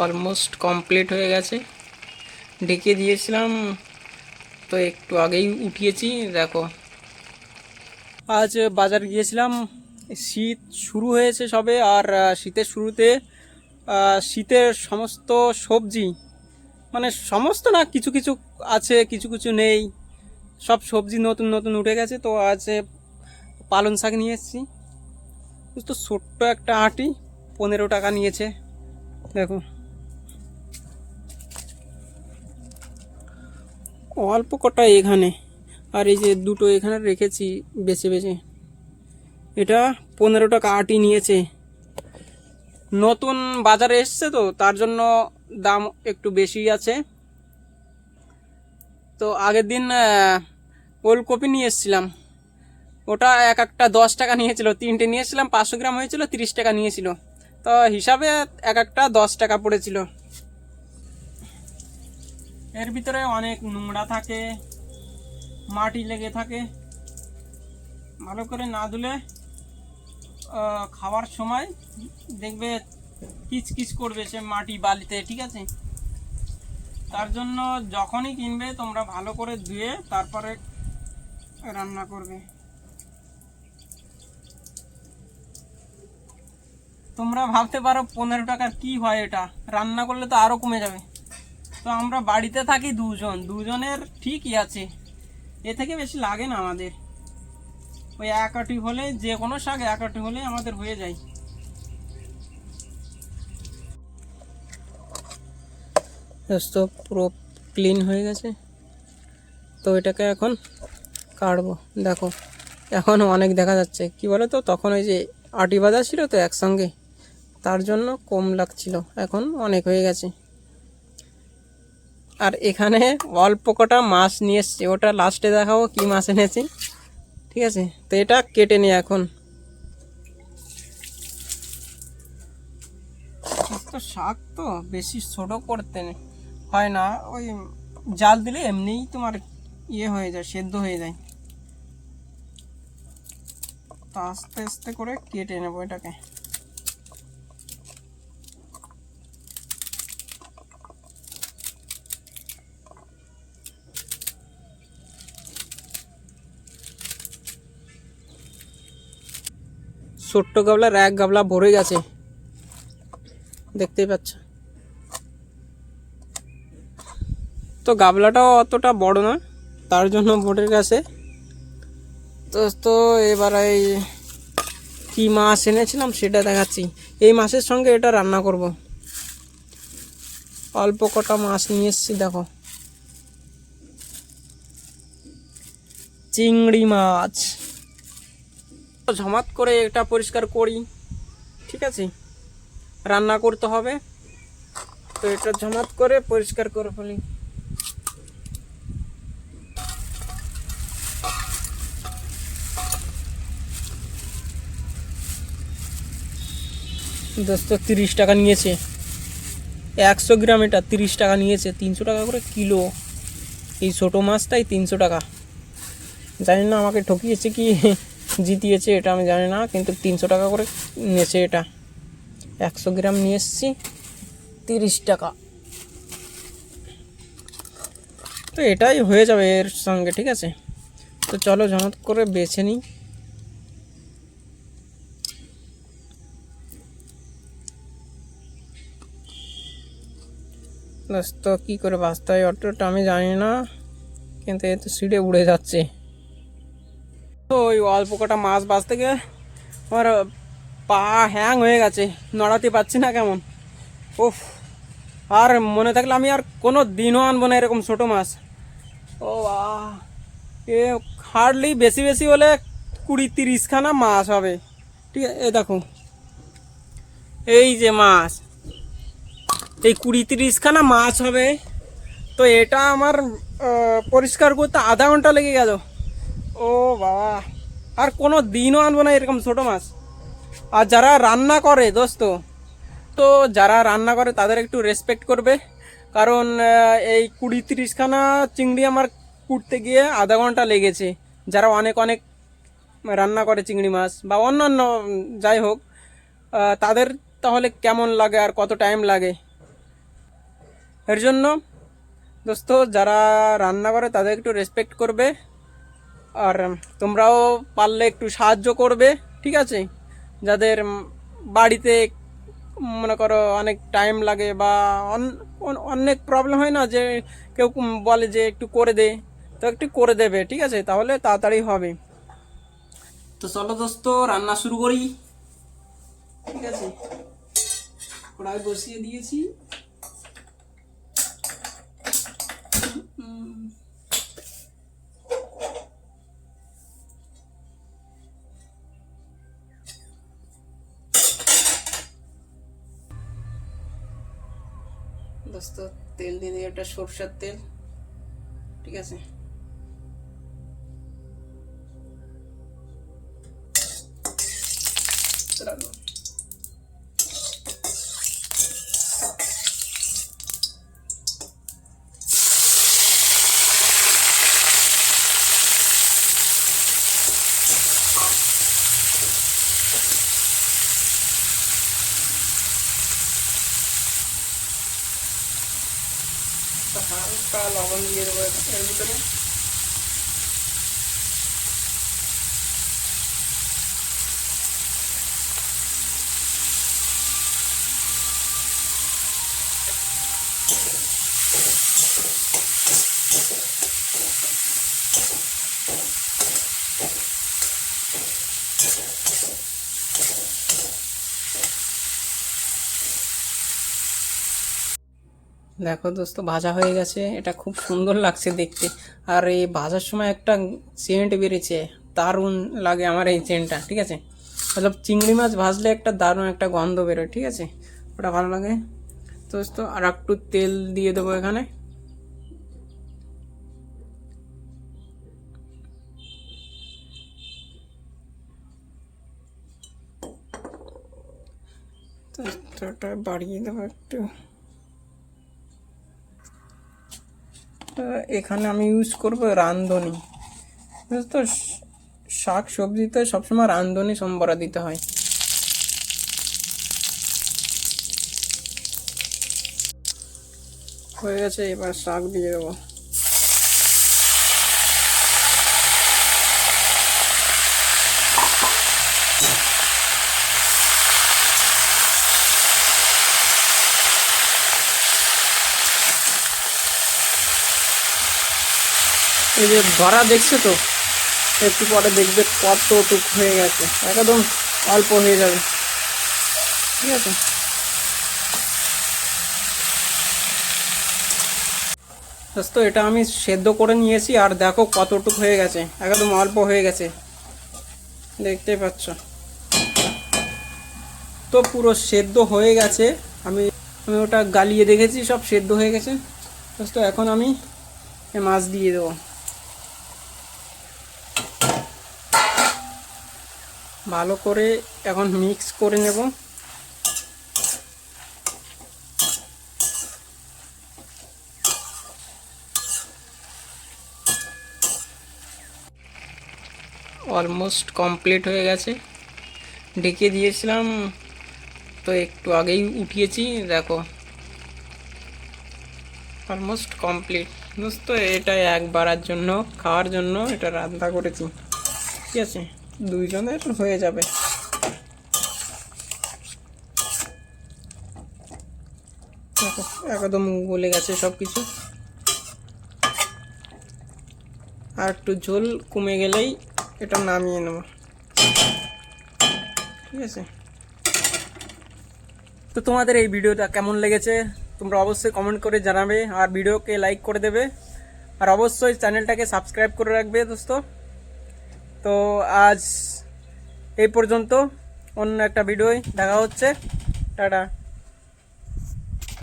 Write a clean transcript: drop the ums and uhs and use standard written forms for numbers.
Almost complete হয়ে গেছে। ঢেকে দিয়েছিলাম তো একটু আগেই উঠিয়েছি। দেখো, আজ বাজার গিয়েছিলাম। শীত শুরু হয়েছে সবে, আর শীতের শুরুতে শীতের সমস্ত সবজি, মানে সমস্ত না, কিছু কিছু আছে, কিছু কিছু নেই, সব সবজি নতুন নতুন উঠে গেছে। তো আজ পালং শাক নিয়ে এসেছি। তো ছোট্ট একটা আঁটি 15 টাকা নিয়েছে। দেখো, অল্প কটা এখানে, আর এই যে দুটো এখানে রেখেছি বেছে বেছে। এটা 15 টাকা আঁটি নিয়েছে। নতুন বাজারে এসছে তো তার জন্য দাম একটু বেশি আছে। তো আগের দিন ওলকপি নিয়ে এসেছিলাম, ওটা এক একটা 10 টাকা নিয়েছিল। তিনটে নিয়েছিলাম, 500 গ্রাম হয়েছিল, 30 টাকা নিয়েছিল। তো হিসাবে এক একটা 10 টাকা পড়েছিল। এর ভিতরে অনেক নোংরা থাকে, মাটি লেগে থাকে। ভালো করে না ধুলে খাওয়ার সময় দেখবে কিচকিচ করবে সে মাটি বালিতে, ঠিক আছে? তার জন্য যখনই কিনবে তোমরা ভালো করে ধুয়ে তারপরে রান্না করবে। তোমরা ভাবতে পারো 15 টাকার কি হয়, এটা রান্না করলে তো আরও কমে যাবে। তো আমরা বাড়িতে থাকি দুজনের ঠিকই আছে, এ থেকে বেশি লাগে না আমাদের। ওই এক আটি হলে, যে কোনো শাক এক আটি হলে আমাদের হয়ে যায়। তো পুরো ক্লিন হয়ে গেছে। তো এটাকে এখন কাটবো। দেখো, এখন অনেক দেখা যাচ্ছে। কি বলো তো, তখন ওই যে আটি বাঁধা ছিল তো একসঙ্গে, তার জন্য কম লাগছিল, এখন অনেক হয়ে গেছে। আর এখানে অল্প কটা মাছ নিয়ে এসছি, ওটা লাস্টে দেখাবো কি মাছ এনেছি, ঠিক আছে? তো এটা কেটে নিই এখন। তো শাক তো বেশি ছোট করতে হয় না, ওই জাল দিলে এমনিই তোমার ইয়ে হয়ে যায়, সেদ্ধ হয়ে যায়। তো আস্তে আস্তে করে কেটে নেবো এটাকে। ছোট্ট গাবলার এক গাবলা ভরে গেছে, দেখতেই পাচ্ছ। তো গাবলাটাও অতটা বড় না, তার জন্য ভরে গেছে। তো এবার এই কী মাছ এনেছিলাম সেটা দেখাচ্ছি। এই মাছের সঙ্গে এটা রান্না করব। অল্প কটা মাছ নিয়ে এসেছি, দেখো, চিংড়ি মাছ। ঝমাত করে এটা পরিষ্কার করি, ঠিক আছে? রান্না করতে হবে, তো এটা ঝমাত করে পরিষ্কার করে ফেলি। দোস্ত 30 টাকা নিয়েছে 100 গ্রাম, এটা 30 টাকা নিয়েছে। 300 টাকা করে কিলো এই ছোটো মাছটাই, 300 টাকা। জানি না আমাকে ঠকিয়েছে কি জিতিয়েছে, এটা আমি জানি না, কিন্তু 300 টাকা করে নিয়েছে এটা। 100 গ্রাম নিয়ে এসছি, 30 টাকা। তো এটাই হয়ে যাবে এর সঙ্গে, ঠিক আছে? তো চলো ঝমৎ করে বেছে নিই। তো কী করে বাঁচতে হয় অটোটা আমি জানি না, কিন্তু এ তো সিঁড়ে উড়ে যাচ্ছে। তো ওই অল্প কটা মাছ বাঁচতে গিয়ে আমার পা হ্যাং হয়ে গেছে, নড়াতে পারছি না কেমন। ওফ, আর মনে থাকলে আমি আর কোনো দিনও আনবো না এরকম ছোটো মাছ। ও এ হার্ডলি বেশি বেশি হলে 20-30খানা মাছ হবে, ঠিক আছে? এ দেখো, এই যে মাছ, এই 20-30খানা মাছ হবে। তো এটা আমার পরিষ্কার করতে আধা ঘন্টা লেগে গেল। ও বাবা, আর কোনো দিনও আনবো না এরকম ছোটো মাছ। আর যারা রান্না করে দোস্ত, তো যারা রান্না করে তাদের একটু রেসপেক্ট করবে, কারণ এই 20-30খানা চিংড়ি আমার কুটতে গিয়ে আধা ঘন্টা লেগেছে। যারা অনেক অনেক রান্না করে চিংড়ি মাছ বা অন্যান্য যাই হোক, তাদের তাহলে কেমন লাগে আর কত টাইম লাগে। এর জন্য দোস্ত যারা রান্না করে তাদের একটু রেসপেক্ট করবে, আর তোমরাও পারলে একটু সাহায্য করবে, ঠিক আছে? যাদের বাড়িতে মনে করো অনেক টাইম লাগে বা অনেক প্রবলেম হয় না, যে কেউ বলে যে একটু করে দে, তো একটু করে দেবে, ঠিক আছে? তাহলে তাড়াতাড়ি হবে। তো চলো দোস্ত রান্না শুরু করি, ঠিক আছে? কড়াই বসিয়ে দিয়েছি। দোস্ত তেল দিয়ে দিই, একটা সরষের তেল, ঠিক আছে? হালকা লবণ দিয়ে দেবো এর ভিতরে। দেখো দোস্ত ভাজা হয়ে গেছে, এটা খুব সুন্দর লাগছে দেখতে। আর এই ভাজার সময় একটা সেন্ট বেরিয়েছে, দারুণ লাগে আমার এই সেন্টটা, ঠিক আছে? মতলব চিংড়ি মাছ ভাজলে একটা দারুণ একটা গন্ধ বেরোয়, ঠিক আছে? ওটা ভালো লাগে। দোস্ত আর একটু তেল দিয়ে দেবো এখানে। তো বাড়িয়ে দেবো একটু। এখানে আমি ইউজ করবো রাঁধুনি। তো শাক সবজিতে সবসময় রাঁধুনি সম্বরা দিতে হয়। হয়ে গেছে, এবার শাক দিয়ে দেবো। এই যে ধরা দেখছে তো, একটু পরে দেখবে কতটুক হয়ে গেছে, একদম অল্প হয়ে যাবে, ঠিক আছে? দোস্ত এটা আমি সেদ্ধ করে নিয়েছি, আর দেখো কতটুক হয়ে গেছে, একদম অল্প হয়ে গেছে, দেখতে পাচ্ছ তো? পুরো সেদ্ধ হয়ে গেছে। আমি আমি ওটা গালিয়ে দেখেছি, সব সেদ্ধ হয়ে গেছে। দোস্ত এখন আমি মাছ দিয়ে দেবো। ভালো করে এখন মিক্স করে নেব। অলমোস্ট কমপ্লিট হয়ে গেছে, ঢেকে দিয়েছিলাম তো একটু আগেই উঠিয়েছি, দেখো অলমোস্ট কমপ্লিট। দোস্ত এটা একবারের জন্য খাওয়ার জন্য এটা রান্না করেছি, ঠিক আছে? দুইজনের হয়ে যাবে। দেখো একদম গলে গেছে সব কিছু, আর একটু ঝোল কমে গেলেই এটা নামিয়ে নেব, ঠিক আছে? তো তোমাদের এই ভিডিওটা কেমন লেগেছে তোমরা অবশ্যই কমেন্ট করে জানাবে, আর ভিডিওকে লাইক করে দেবে, আর অবশ্যই চ্যানেলটাকে সাবস্ক্রাইব করে রাখবে দোস্ত। তো আজ এই পর্যন্ত, অন্য একটা ভিডিওয় দেখা হচ্ছে, টাটা।